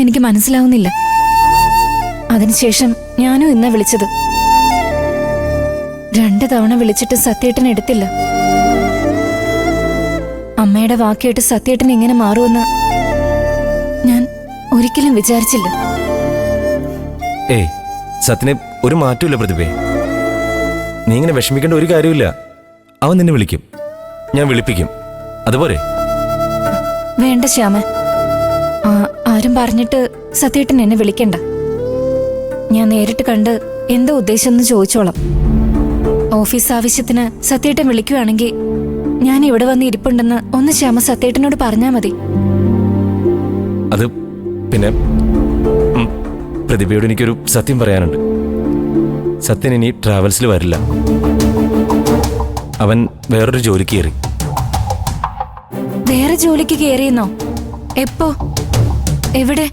എന്താണെന്ന് എനിക്ക് മനസ്സിലാവുന്നില്ല. അതിനുശേഷം ഞാനും ഇന്നാ വിളിച്ചത്. 2 തവണ വിളിച്ചിട്ട് സത്യേട്ടൻ എടുത്തില്ല. അമ്മയുടെ വാക്കേട്ട് സത്യേട്ടൻ എങ്ങനെ മാറുമെന്ന് ഞാൻ ഒരിക്കലും വിചാരിച്ചില്ല. ഏയ്, സത്യനെ ഒരു മാറ്റമില്ല പ്രതിഭേ. നീ ഇങ്ങനെ വിഷമിക്കേണ്ട ഒരു കാര്യമില്ല. അവൻ നിന്നെ വിളിക്കും, ഞാൻ വിളിപ്പിക്കും. അതുപോലെ വേണ്ട ശ്യാമ, ആരും പറഞ്ഞിട്ട് സത്യേട്ടൻ എന്നെ വിളിക്കണ്ട. ഞാൻ നേരിട്ട് കണ്ട് എന്താ ഉദ്ദേശം എന്ന് ചോദിച്ചോളാം. ഓഫീസ് ആവശ്യത്തിന് സത്യേട്ടൻ വിളിക്കുകയാണെങ്കിൽ ഞാൻ ഇവിടെ വന്ന് ഇരിപ്പുണ്ടെന്ന് ഒന്ന് ശ്യാമ സത്യേട്ടനോട് പറഞ്ഞാ മതി. അത് പിന്നെ പ്രതിഭയോട് എനിക്കൊരു സത്യം പറയാനുണ്ട്. സത്യൻ ഇനി ട്രാവൽസിൽ വരില്ല. അവൻ വേറൊരു ജോലിക്ക് കയറി. വേറെ ജോലിക്ക് കയറിയെന്നോ? എപ്പോ? എവിടെ?